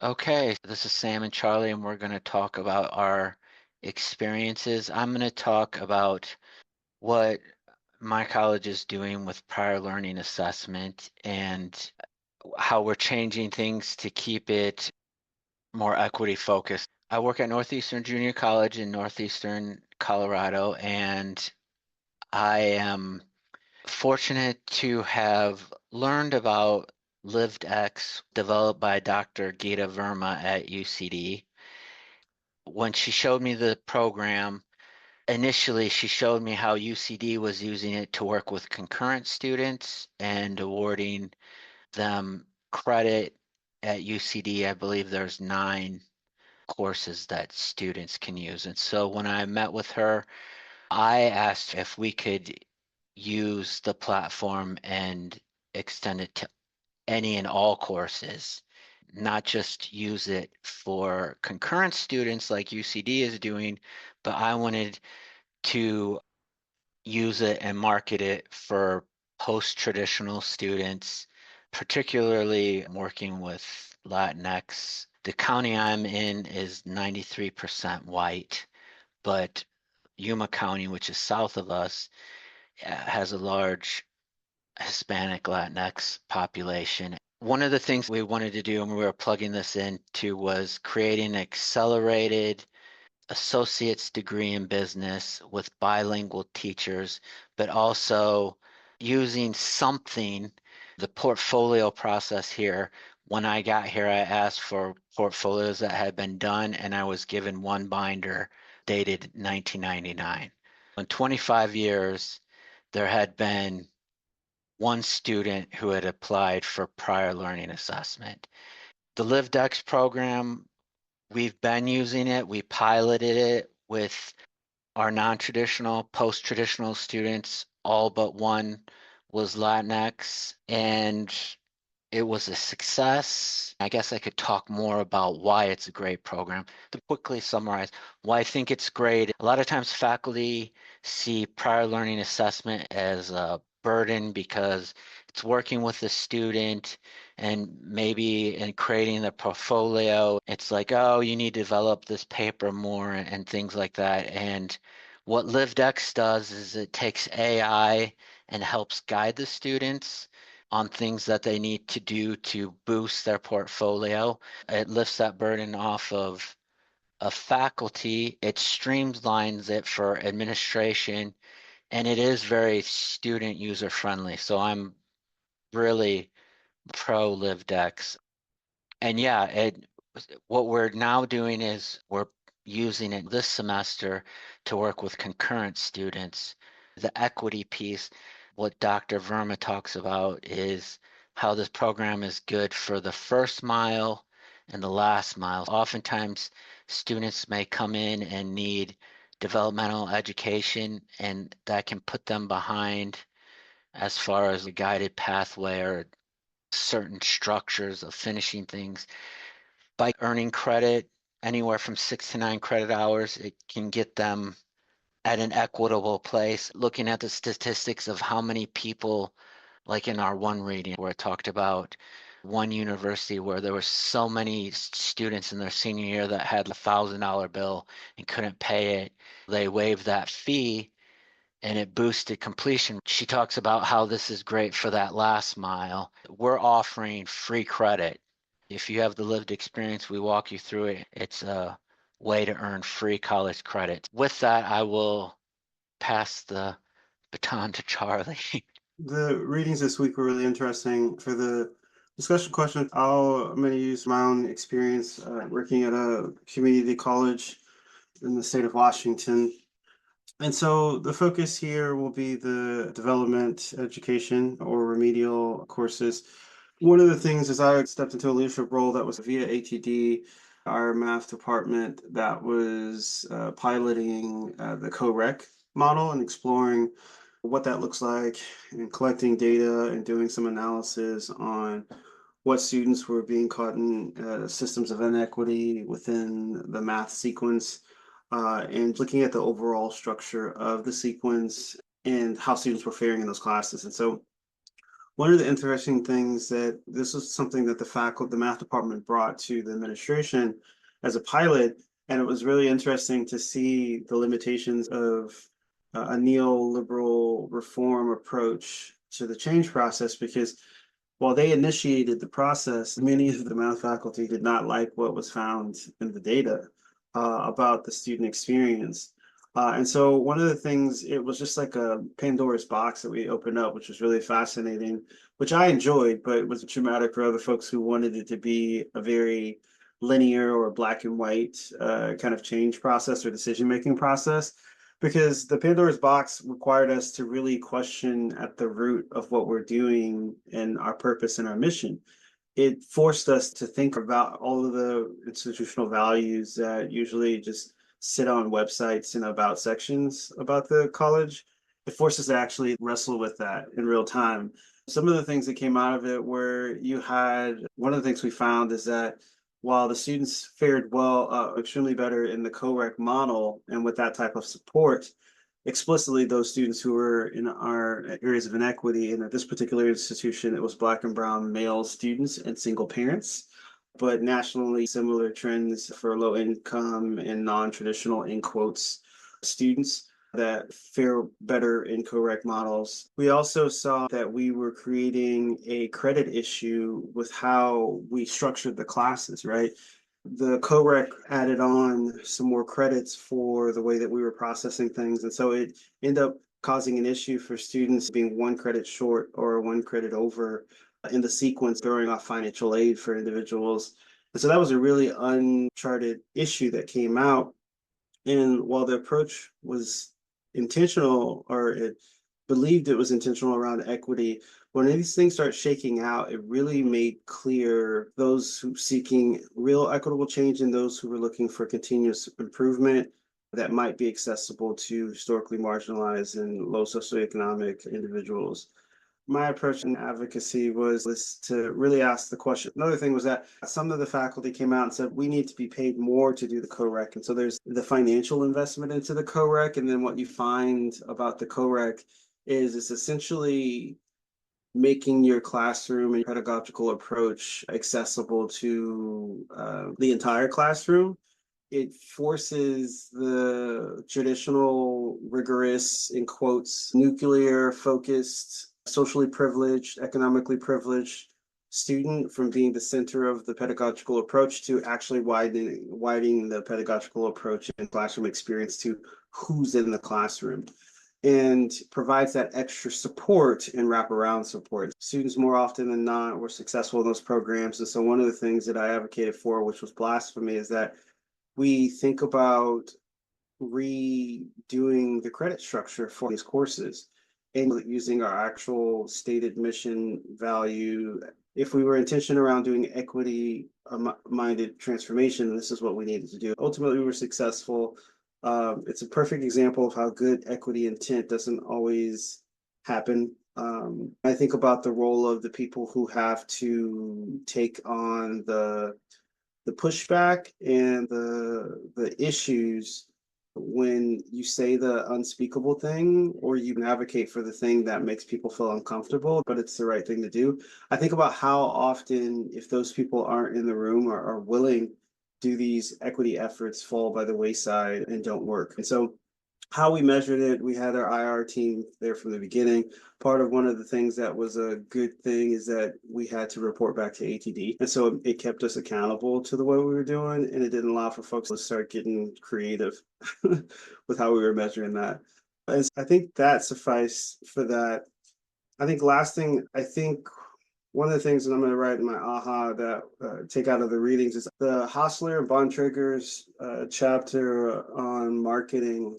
Okay, this is Sam and Charlie, and we're going to talk about our experiences. I'm going to talk about what my college is doing with prior learning assessment and how we're changing things to keep it more equity focused. I work at Northeastern Junior College in Northeastern Colorado, and I am fortunate to have learned about LivedX developed by Dr. Geeta Verma at UCD. When she showed me the program, initially she showed me how UCD was using it to work with concurrent students and awarding them credit at UCD. I believe there's 9 courses that students can use. And so when I met with her, I asked if we could use the platform and extend it to any and all courses, not just use it for concurrent students like UCD is doing, but I wanted to use it and market it for post-traditional students, particularly working with Latinx. The county I'm in is 93% white, but Yuma County, which is south of us, has a large Hispanic Latinx population. One of the things we wanted to do, and we were plugging this into, was creating an accelerated associate's degree in business with bilingual teachers, but also using something, the portfolio process here. When I got here, I asked for portfolios that had been done, and I was given one binder dated 1999. In 25 years, there had been one student who had applied for prior learning assessment. The LiveDex program, we've been using it. We piloted it with our non-traditional, post-traditional students. All but one was Latinx, and it was a success. I guess I could talk more about why it's a great program. To quickly summarize why I think it's great, a lot of times faculty see prior learning assessment as a burden because it's working with the student and maybe in creating the portfolio, it's like, oh, you need to develop this paper more and things like that. And what LiveDex does is it takes AI and helps guide the students on things that they need to do to boost their portfolio. It lifts that burden off of faculty. It streamlines it for administration, and it is very student user friendly. So I'm really pro LiveDex. And yeah, what we're now doing is we're using it this semester to work with concurrent students. The equity piece, what Dr. Verma talks about is how this program is good for the first mile and the last mile. Oftentimes, students may come in and need developmental education, and that can put them behind as far as a guided pathway or certain structures of finishing things. By earning credit, anywhere from 6 to 9 credit hours, it can get them at an equitable place. Looking at the statistics of how many people, like in our one reading where it talked about one university where there were so many students in their senior year that had $1,000 bill and couldn't pay it. They waived that fee and it boosted completion. She talks about how this is great for that last mile. We're offering free credit. If you have the lived experience, we walk you through it. It's a way to earn free college credit. With that, I will pass the baton to Charlie. The readings this week were really interesting. For the discussion question, I'm going to use my own experience working at a community college in the state of Washington. And so the focus here will be the development education or remedial courses. One of the things is I stepped into a leadership role that was via ATD, our math department, that was piloting the co-rec model and exploring what that looks like and collecting data and doing some analysis on what students were being caught in systems of inequity within the math sequence, and looking at the overall structure of the sequence and how students were faring in those classes. And so One of the interesting things that this was something that the math department brought to the administration as a pilot, and it was really interesting to see the limitations of a neoliberal reform approach to the change process because while they initiated the process, many of the math faculty did not like what was found in the data about the student experience. And so one of the things, it was just like a Pandora's box that we opened up, which was really fascinating, which I enjoyed, but it was traumatic for other folks who wanted it to be a very linear or black and white kind of change process or decision-making process. Because the Pandora's box required us to really question at the root of what we're doing and our purpose and our mission. It forced us to think about all of the institutional values that usually just sit on websites and about sections about the college. It forced us to actually wrestle with that in real time. Some of the things that came out of it were you had one of the things we found is that while the students fared well, extremely better in the co-rec model and with that type of support, explicitly those students who were in our areas of inequity, and at this particular institution, it was Black and Brown male students and single parents. But nationally, similar trends for low income and non traditional, in quotes, students that fare better in co-rec models. We also saw that we were creating a credit issue with how we structured the classes, right? The co-rec added on some more credits for the way that we were processing things. And so it ended up causing an issue for students being one credit short or one credit over in the sequence, throwing off financial aid for individuals. And so that was a really uncharted issue that came out. And while the approach was intentional, or it believed it was intentional around equity, when these things start shaking out, it really made clear those who seeking real equitable change and those who were looking for continuous improvement that might be accessible to historically marginalized and low socioeconomic individuals. My approach in advocacy was to really ask the question. Another thing was that some of the faculty came out and said we need to be paid more to do the co-rec, and so there's the financial investment into the co-rec, and then what you find about the co-rec is it's essentially making your classroom and pedagogical approach accessible to the entire classroom. It forces the traditional, rigorous, in quotes, nuclear focused, socially privileged, economically privileged student from being the center of the pedagogical approach to actually widening the pedagogical approach and classroom experience to who's in the classroom, and provides that extra support and wraparound support. Students more often than not were successful in those programs. And so one of the things that I advocated for, which was blasphemy, is that we think about redoing the credit structure for these courses and using our actual stated mission value. If we were intention around doing equity minded transformation, this is what we needed to do. Ultimately, we were successful. It's a perfect example of how good equity intent doesn't always happen. I think about the role of the people who have to take on the pushback and the issues when you say the unspeakable thing or you advocate for the thing that makes people feel uncomfortable, but it's the right thing to do. I think about how often, if those people aren't in the room or are willing, do these equity efforts fall by the wayside and don't work. And so how we measured it, we had our IR team there from the beginning. Part of one of the things that was a good thing is that we had to report back to ATD. And so it kept us accountable to the way we were doing, and it didn't allow for folks to start getting creative with how we were measuring that. And I think that suffice for that. I think last thing, I think one of the things that I'm going to write in my aha that take out of the readings is the Hostler and Bontrager's chapter on marketing.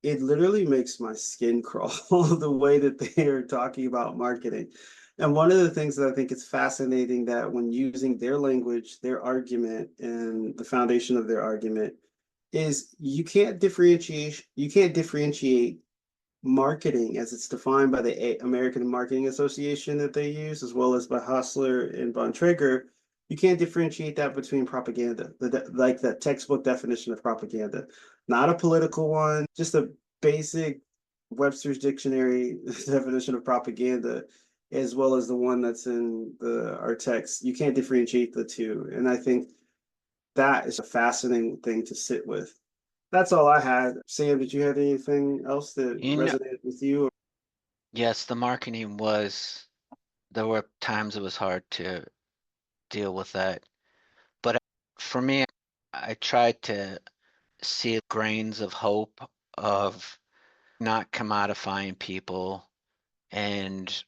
It literally makes my skin crawl the way that they are talking about marketing. And one of the things that I think is fascinating that when using their language, their argument, and the foundation of their argument is you can't differentiate marketing as it's defined by the American Marketing Association that they use, as well as by Hostler and Bontrager. You can't differentiate that between propaganda, like that textbook definition of propaganda, not a political one, just a basic Webster's dictionary definition of propaganda as well as the one that's in our text. You can't differentiate the two. And I think that is a fascinating thing to sit with. That's all I had. Sam, did you have anything else that You know, resonated with you? yes, the marketing was, there were times it was hard to deal with that. But for me, I tried to see grains of hope of not commodifying people and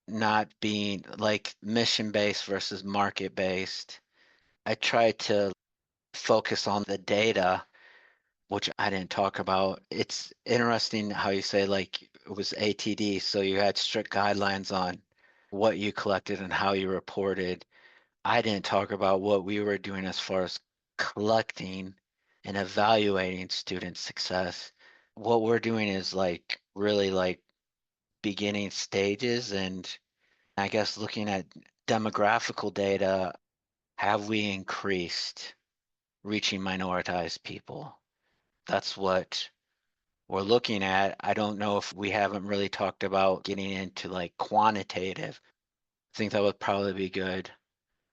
not being like mission based versus market based. I tried to focus on the data, which I didn't talk about. It's interesting how you say like it was ATD, so you had strict guidelines on what you collected and how you reported. I didn't talk about what we were doing as far as collecting and evaluating student success. What we're doing is like really like beginning stages, and I guess looking at demographical data, have we increased reaching minoritized people? That's what we're looking at. I don't know if we haven't really talked about getting into like quantitative. I think that would probably be good.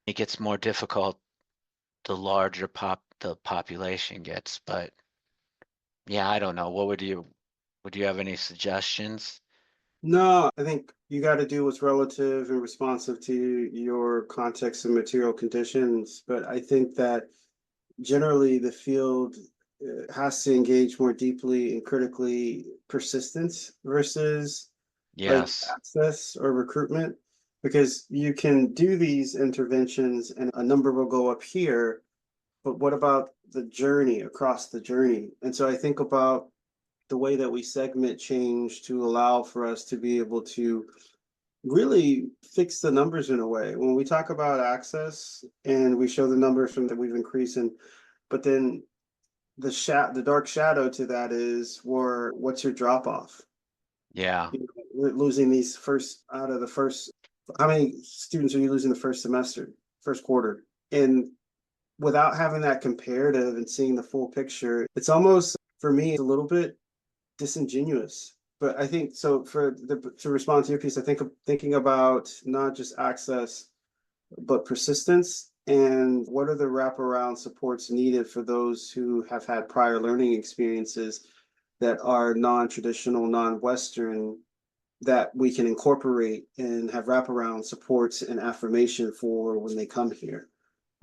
It gets more difficult the larger the population gets, but yeah, I don't know. What would you have any suggestions? No, I think you got to do what's relative and responsive to your context and material conditions. But I think that generally the field has to engage more deeply and critically persistence versus like Yes. access or recruitment, because you can do these interventions and a number will go up here, but what about the journey across the journey? And so I think about the way that we segment change to allow for us to be able to really fix the numbers in a way. When we talk about access and we show the numbers from that we've increased in, but then the dark shadow to that is, what's your drop off? Yeah. You know, we're losing these first out of the first. How many students are you losing the first semester, first quarter? And without having that comparative and seeing the full picture, it's almost for me it's a little bit disingenuous. But I think so. To respond to your piece, I think of thinking about not just access but persistence, and what are the wraparound supports needed for those who have had prior learning experiences that are non-traditional, non-Western, that we can incorporate and have wraparound supports and affirmation for when they come here,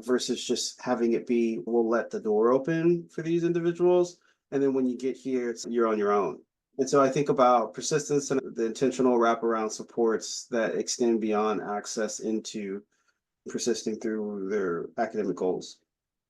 versus just having it be, we'll let the door open for these individuals, and then when you get here you're on your own. And so I think about persistence and the intentional wraparound supports that extend beyond access into persisting through their academic goals.